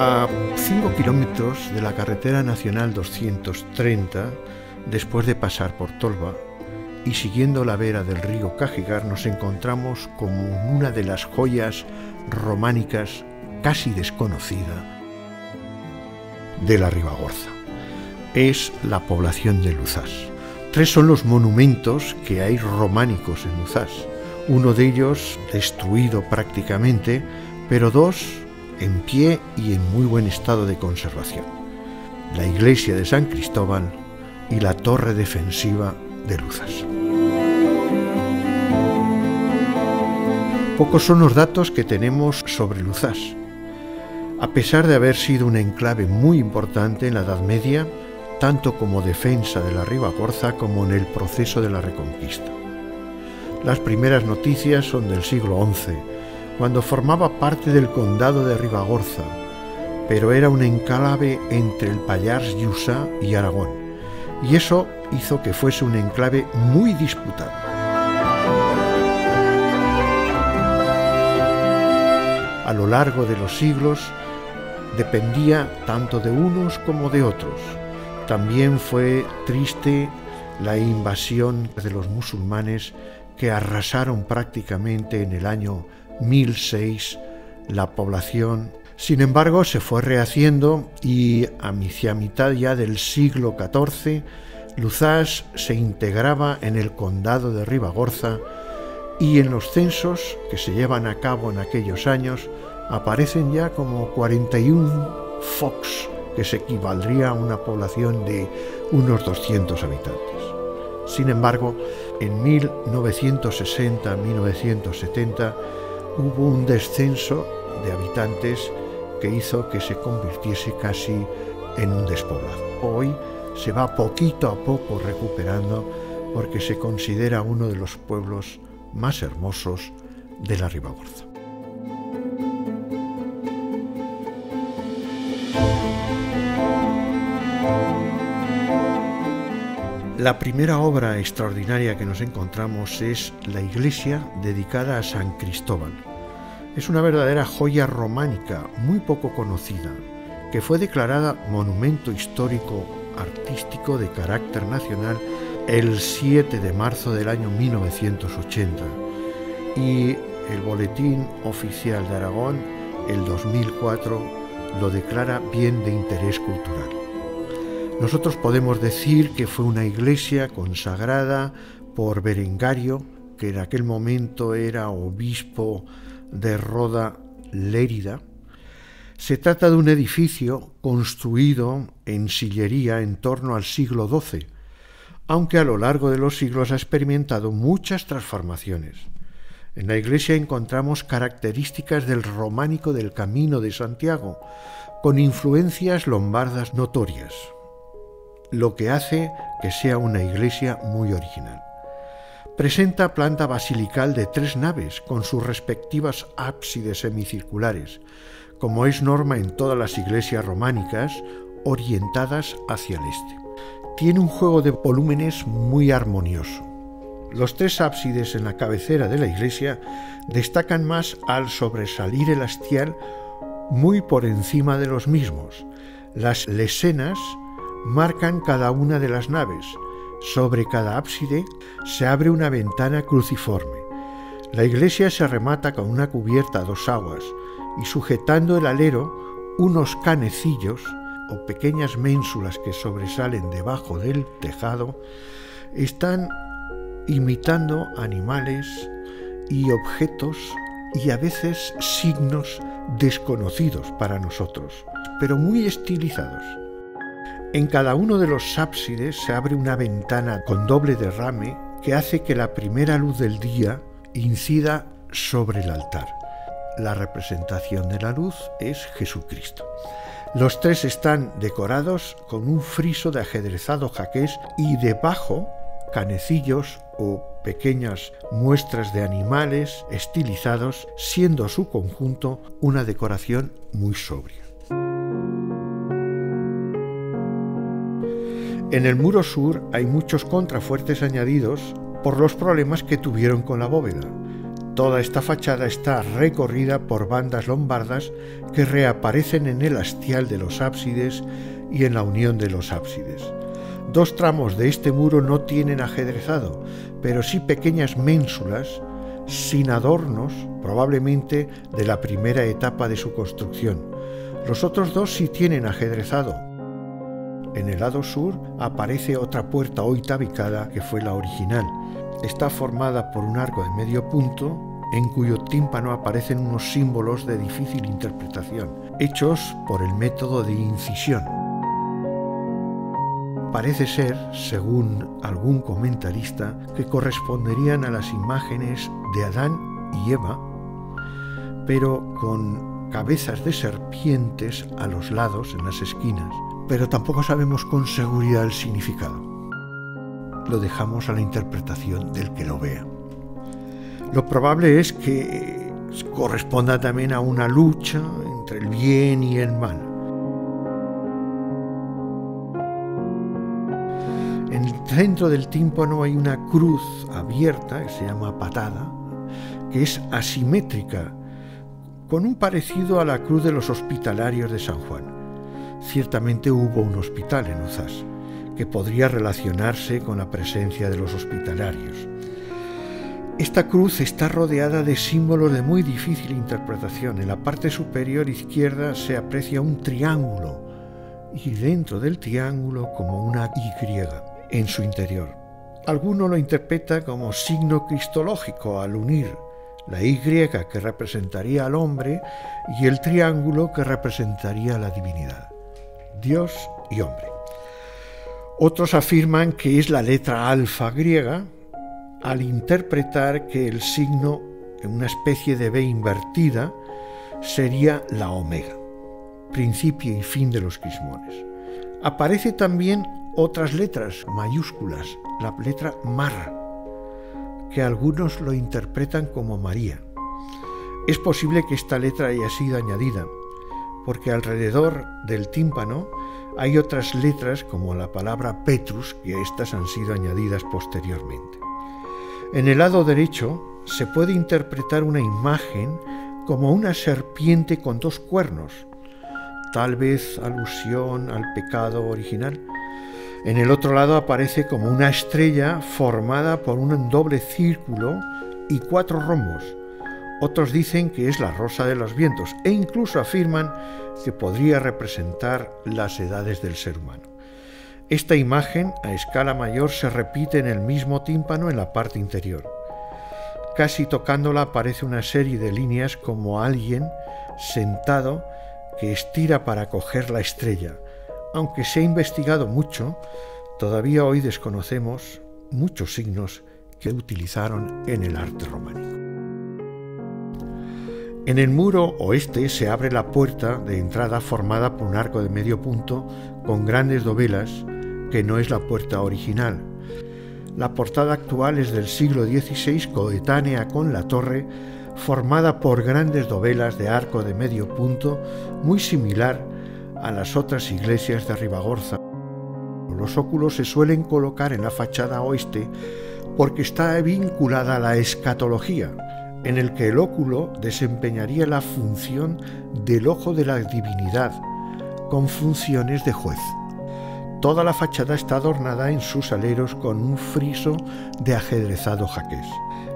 A 5 kilómetros de la carretera nacional 230, después de pasar por Tolba y siguiendo la vera del río Cajigar, nos encontramos con una de las joyas románicas casi desconocida de la Ribagorza. Es la población de Luzás. 3 son los monumentos que hay románicos en Luzás. Uno de ellos destruido prácticamente, pero 2 en pie y en muy buen estado de conservación: la iglesia de San Cristóbal y la torre defensiva de Luzás. Pocos son los datos que tenemos sobre Luzás. A pesar de haber sido un enclave muy importante en la Edad Media, tanto como defensa de la Ribagorza como en el proceso de la Reconquista. Las primeras noticias son del siglo XI, cuando formaba parte del condado de Ribagorza, pero era un enclave entre el Pallars Jussá y Aragón, y eso hizo que fuese un enclave muy disputado. A lo largo de los siglos dependía tanto de unos como de otros. También fue triste la invasión de los musulmanes que arrasaron prácticamente en el año 1006 la población. Sin embargo, se fue rehaciendo y hacia mitad ya del siglo XIV, Luzás se integraba en el condado de Ribagorza, y en los censos que se llevan a cabo en aquellos años aparecen ya como 41 focs, que se equivaldría a una población de unos 200 habitantes. Sin embargo, en 1960-1970 hubo un descenso de habitantes que hizo que se convirtiese casi en un despoblado. Hoy se va poquito a poco recuperando porque se considera uno de los pueblos más hermosos de la Ribagorza. La primera obra extraordinaria que nos encontramos es la iglesia dedicada a San Cristóbal. Es una verdadera joya románica muy poco conocida, que fue declarada Monumento Histórico Artístico de carácter nacional el 7 de marzo del año 1980 y el Boletín Oficial de Aragón, el 2004, lo declara bien de interés cultural. Nosotros podemos decir que fue una iglesia consagrada por Berengario, que en aquel momento era obispo de Roda Lérida. Se trata de un edificio construido en sillería en torno al siglo XII, aunque a lo largo de los siglos ha experimentado muchas transformaciones. En la iglesia encontramos características del románico del Camino de Santiago, con influencias lombardas notorias, lo que hace que sea una iglesia muy original. Presenta planta basilical de 3 naves, con sus respectivas ábsides semicirculares, como es norma en todas las iglesias románicas, orientadas hacia el este. Tiene un juego de volúmenes muy armonioso. Los 3 ábsides en la cabecera de la iglesia destacan más al sobresalir el hastial muy por encima de los mismos. Las lesenas marcan cada una de las naves. Sobre cada ábside se abre una ventana cruciforme. La iglesia se remata con una cubierta a 2 aguas y sujetando el alero unos canecillos o pequeñas ménsulas que sobresalen debajo del tejado están imitando animales y objetos y a veces signos desconocidos para nosotros, pero muy estilizados. En cada uno de los ábsides se abre una ventana con doble derrame que hace que la primera luz del día incida sobre el altar. La representación de la luz es Jesucristo. Los 3 están decorados con un friso de ajedrezado jaqués y debajo canecillos o pequeñas muestras de animales estilizados, siendo su conjunto una decoración muy sobria. En el muro sur hay muchos contrafuertes añadidos por los problemas que tuvieron con la bóveda. Toda esta fachada está recorrida por bandas lombardas que reaparecen en el hastial de los ábsides y en la unión de los ábsides. Dos tramos de este muro no tienen ajedrezado, pero sí pequeñas ménsulas sin adornos, probablemente de la primera etapa de su construcción. Los otros dos sí tienen ajedrezado. En el lado sur aparece otra puerta hoy tabicada que fue la original. Está formada por un arco de medio punto en cuyo tímpano aparecen unos símbolos de difícil interpretación, hechos por el método de incisión. Parece ser, según algún comentarista, que corresponderían a las imágenes de Adán y Eva, pero con cabezas de serpientes a los lados, en las esquinas, pero tampoco sabemos con seguridad el significado. Lo dejamos a la interpretación del que lo vea. Lo probable es que corresponda también a una lucha entre el bien y el mal. En el centro del tímpano hay una cruz abierta, que se llama patada, que es asimétrica, con un parecido a la cruz de los hospitalarios de San Juan. Ciertamente hubo un hospital en Uzás, que podría relacionarse con la presencia de los hospitalarios. Esta cruz está rodeada de símbolos de muy difícil interpretación. En la parte superior izquierda se aprecia un triángulo y dentro del triángulo como una Y en su interior. Alguno lo interpreta como signo cristológico al unir la Y que representaría al hombre y el triángulo que representaría a la divinidad, Dios y hombre. Otros afirman que es la letra alfa griega al interpretar que el signo en una especie de B invertida sería la omega, principio y fin de los crismones. Aparece también otras letras mayúsculas, la letra Mar, que algunos lo interpretan como María. Es posible que esta letra haya sido añadida, porque alrededor del tímpano hay otras letras como la palabra Petrus, que estas han sido añadidas posteriormente. En el lado derecho se puede interpretar una imagen como una serpiente con dos cuernos, tal vez alusión al pecado original. En el otro lado aparece como una estrella formada por un doble círculo y 4 rombos. Otros dicen que es la rosa de los vientos e incluso afirman que podría representar las edades del ser humano. Esta imagen a escala mayor se repite en el mismo tímpano en la parte interior. Casi tocándola aparece una serie de líneas como alguien sentado que estira para coger la estrella. Aunque se ha investigado mucho, todavía hoy desconocemos muchos signos que utilizaron en el arte románico. En el muro oeste se abre la puerta de entrada formada por un arco de medio punto con grandes dovelas, que no es la puerta original. La portada actual es del siglo XVI, coetánea con la torre, formada por grandes dovelas de arco de medio punto, muy similar a las otras iglesias de Ribagorza. Los óculos se suelen colocar en la fachada oeste porque está vinculada a la escatología, en el que el óculo desempeñaría la función del ojo de la divinidad, con funciones de juez. Toda la fachada está adornada en sus aleros con un friso de ajedrezado jaqués.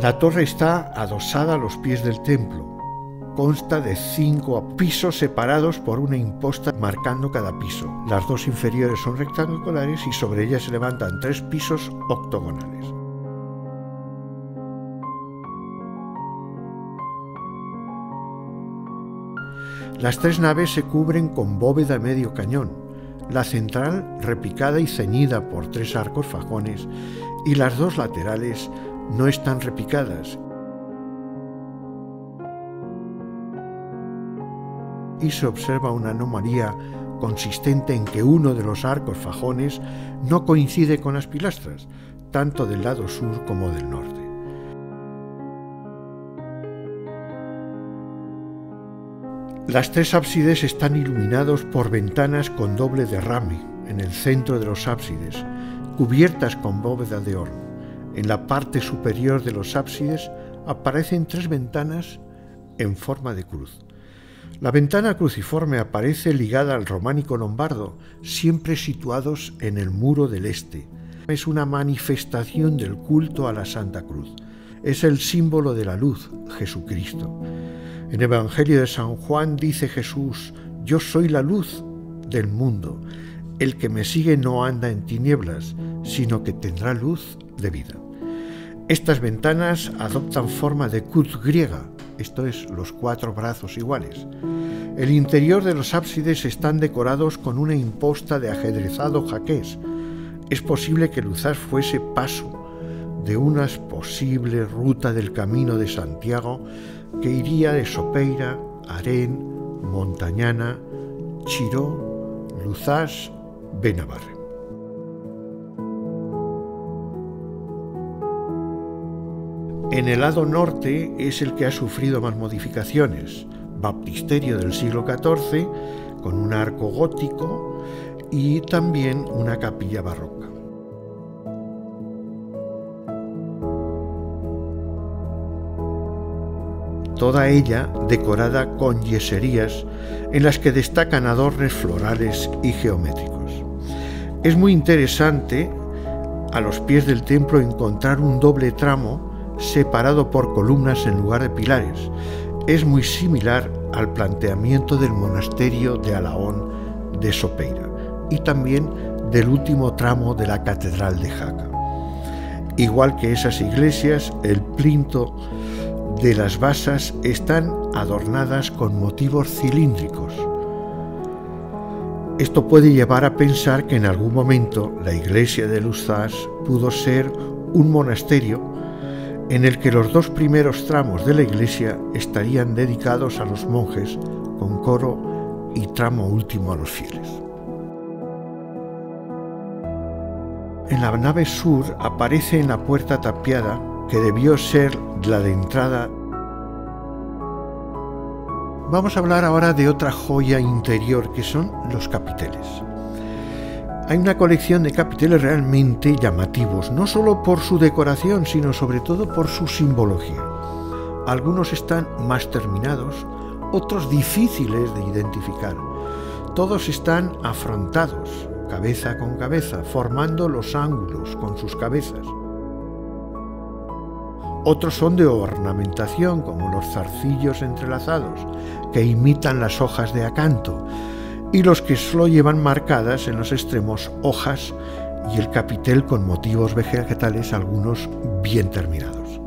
La torre está adosada a los pies del templo. Consta de 5 pisos separados por una imposta marcando cada piso. Las 2 inferiores son rectangulares y sobre ellas se levantan 3 pisos octogonales. Las 3 naves se cubren con bóveda medio cañón, la central repicada y ceñida por 3 arcos fajones, y las 2 laterales no están repicadas, y se observa una anomalía consistente en que uno de los arcos fajones no coincide con las pilastras, tanto del lado sur como del norte. Las 3 ábsides están iluminados por ventanas con doble derrame en el centro de los ábsides, cubiertas con bóveda de horno. En la parte superior de los ábsides aparecen 3 ventanas en forma de cruz. La ventana cruciforme aparece ligada al románico lombardo, siempre situados en el muro del este. Es una manifestación del culto a la Santa Cruz. Es el símbolo de la luz, Jesucristo. En el Evangelio de San Juan dice Jesús: yo soy la luz del mundo. El que me sigue no anda en tinieblas, sino que tendrá luz de vida. Estas ventanas adoptan forma de cruz griega, esto es, los 4 brazos iguales. El interior de los ábsides están decorados con una imposta de ajedrezado jaqués. Es posible que Luzás fuese paso de una posible ruta del Camino de Santiago que iría de Sopeira, Arén, Montañana, Chiró, Luzás, Benabarre. En el lado norte es el que ha sufrido más modificaciones. Baptisterio del siglo XIV, con un arco gótico y también una capilla barroca. Toda ella decorada con yeserías en las que destacan adornos florales y geométricos. Es muy interesante a los pies del templo encontrar un doble tramo separado por columnas en lugar de pilares. Es muy similar al planteamiento del monasterio de Alahón de Sopeira y también del último tramo de la Catedral de Jaca. Igual que esas iglesias, el plinto de las basas están adornadas con motivos cilíndricos. Esto puede llevar a pensar que en algún momento la iglesia de Luzás pudo ser un monasterio en el que los 2 primeros tramos de la iglesia estarían dedicados a los monjes, con coro, y tramo último a los fieles. En la nave sur aparece en la puerta tapiada, que debió ser la de entrada. Vamos a hablar ahora de otra joya interior, que son los capiteles. Hay una colección de capiteles realmente llamativos, no solo por su decoración, sino sobre todo por su simbología. Algunos están más terminados, otros difíciles de identificar. Todos están afrontados, cabeza con cabeza, formando los ángulos con sus cabezas. Otros son de ornamentación, como los zarcillos entrelazados, que imitan las hojas de acanto, y los que solo llevan marcadas en los extremos hojas y el capitel con motivos vegetales, algunos bien terminados.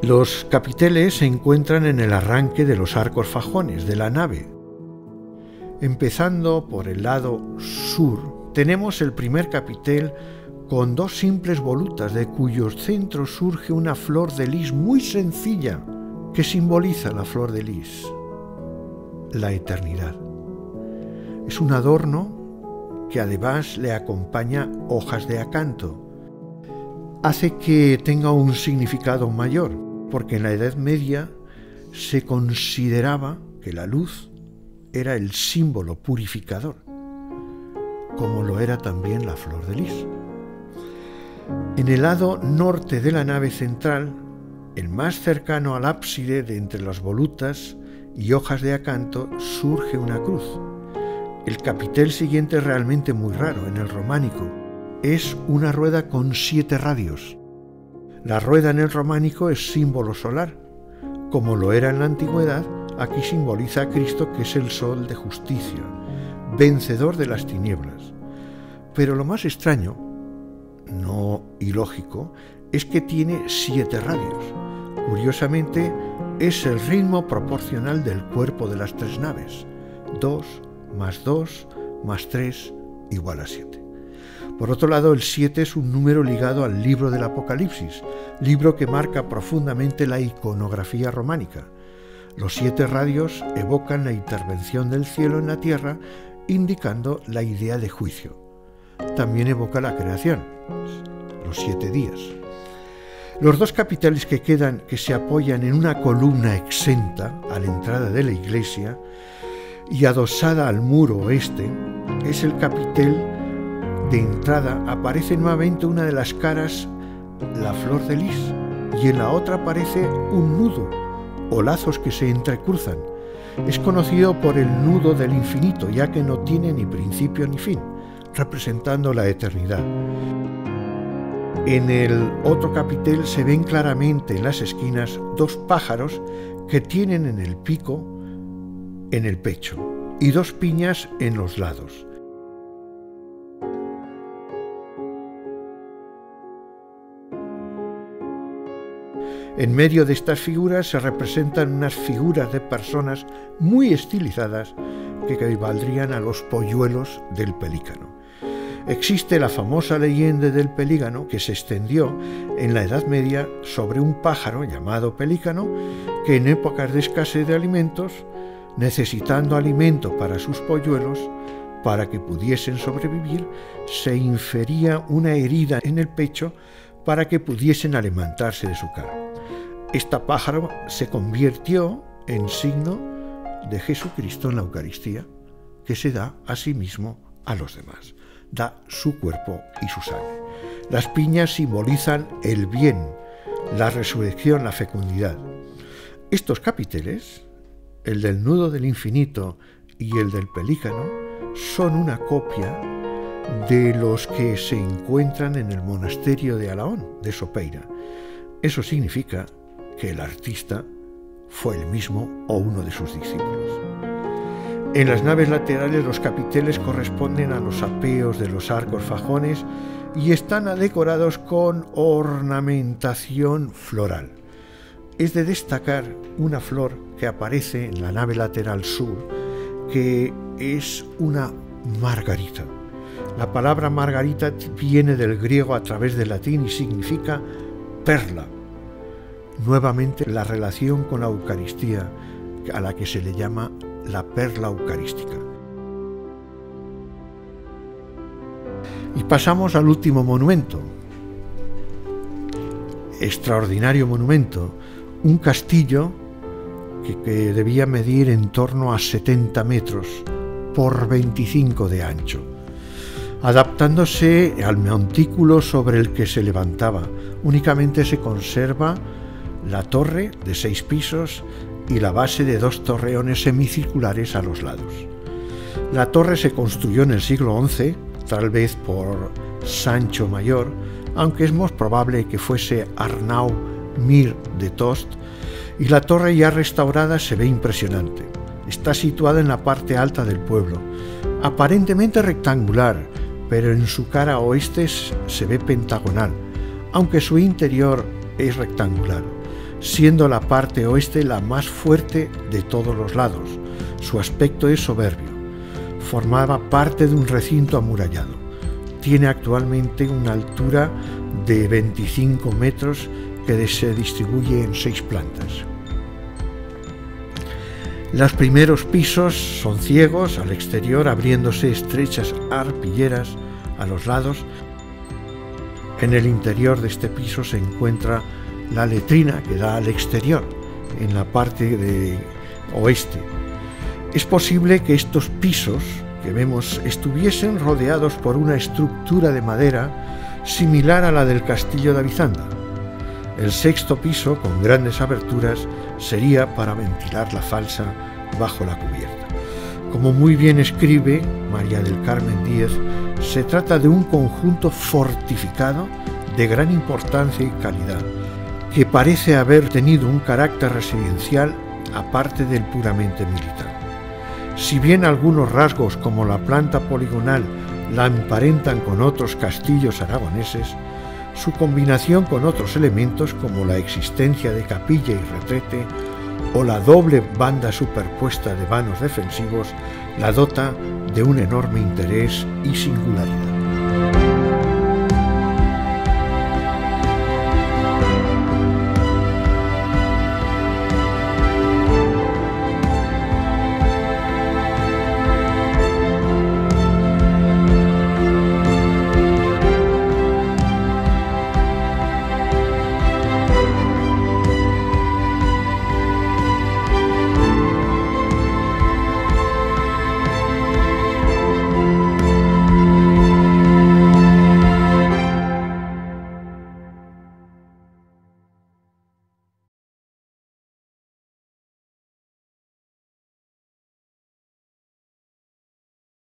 Los capiteles se encuentran en el arranque de los arcos fajones de la nave. Empezando por el lado sur, tenemos el primer capitel con 2 simples volutas de cuyos centros surge una flor de lis muy sencilla. ¿Qué simboliza la flor de lis? La eternidad. Es un adorno que además le acompaña hojas de acanto. Hace que tenga un significado mayor, porque en la Edad Media se consideraba que la luz era el símbolo purificador, como lo era también la flor de lis. En el lado norte de la nave central, el más cercano al ábside de entre las volutas y hojas de acanto, surge una cruz. El capitel siguiente es realmente muy raro en el románico. Es una rueda con 7 radios. La rueda en el románico es símbolo solar. Como lo era en la antigüedad, aquí simboliza a Cristo, que es el sol de justicia, vencedor de las tinieblas. Pero lo más extraño, no ilógico, es que tiene 7 radios. Curiosamente, es el ritmo proporcional del cuerpo de las 3 naves. 2 más 2 más 3 igual a 7. Por otro lado, el 7 es un número ligado al libro del Apocalipsis, libro que marca profundamente la iconografía románica. Los 7 radios evocan la intervención del cielo en la tierra, indicando la idea de juicio. También evoca la creación, los 7 días. Los 2 capiteles que quedan, que se apoyan en una columna exenta a la entrada de la iglesia y adosada al muro oeste, es el capitel de entrada. Aparece nuevamente una de las caras la flor de lis y en la otra aparece un nudo o lazos que se entrecruzan. Es conocido por el nudo del infinito, ya que no tiene ni principio ni fin, representando la eternidad. En el otro capitel se ven claramente en las esquinas dos pájaros que tienen en el pico, en el pecho, y dos piñas en los lados. En medio de estas figuras se representan unas figuras de personas muy estilizadas que equivaldrían a los polluelos del pelícano. Existe la famosa leyenda del pelícano que se extendió en la Edad Media sobre un pájaro llamado pelícano que en épocas de escasez de alimentos, necesitando alimento para sus polluelos, para que pudiesen sobrevivir, se infería una herida en el pecho para que pudiesen alimentarse de su carne. Esta pájaro se convirtió en signo de Jesucristo en la Eucaristía, que se da a sí mismo a los demás. Da su cuerpo y su sangre. Las piñas simbolizan el bien, la resurrección, la fecundidad. Estos capiteles, el del nudo del infinito y el del pelícano, son una copia de los que se encuentran en el monasterio de Alaón, de Sopeira. Eso significa que el artista fue el mismo o uno de sus discípulos. En las naves laterales los capiteles corresponden a los apeos de los arcos fajones y están decorados con ornamentación floral. Es de destacar una flor que aparece en la nave lateral sur, que es una margarita. La palabra margarita viene del griego a través del latín y significa perla. Nuevamente la relación con la Eucaristía, a la que se le llama la perla eucarística. Y pasamos al último monumento. Extraordinario monumento, un castillo que debía medir en torno a 70 metros por 25 de ancho, adaptándose al montículo sobre el que se levantaba. Únicamente se conserva la torre de 6 pisos y la base de 2 torreones semicirculares a los lados. La torre se construyó en el siglo XI, tal vez por Sancho Mayor, aunque es más probable que fuese Arnau Mir de Tost, y la torre ya restaurada se ve impresionante. Está situada en la parte alta del pueblo, aparentemente rectangular, pero en su cara oeste se ve pentagonal, aunque su interior es rectangular, siendo la parte oeste la más fuerte de todos los lados. Su aspecto es soberbio. Formaba parte de un recinto amurallado. Tiene actualmente una altura de 25 metros que se distribuye en 6 plantas. Los primeros pisos son ciegos al exterior, abriéndose estrechas arpilleras a los lados. En el interior de este piso se encuentra la letrina que da al exterior, en la parte de oeste. Es posible que estos pisos que vemos estuviesen rodeados por una estructura de madera similar a la del castillo de Avizanda. El 6º piso, con grandes aberturas, sería para ventilar la falsa bajo la cubierta. Como muy bien escribe María del Carmen Díez, se trata de un conjunto fortificado de gran importancia y calidad, que parece haber tenido un carácter residencial aparte del puramente militar. Si bien algunos rasgos como la planta poligonal la emparentan con otros castillos aragoneses, su combinación con otros elementos como la existencia de capilla y retrete o la doble banda superpuesta de vanos defensivos la dota de un enorme interés y singularidad.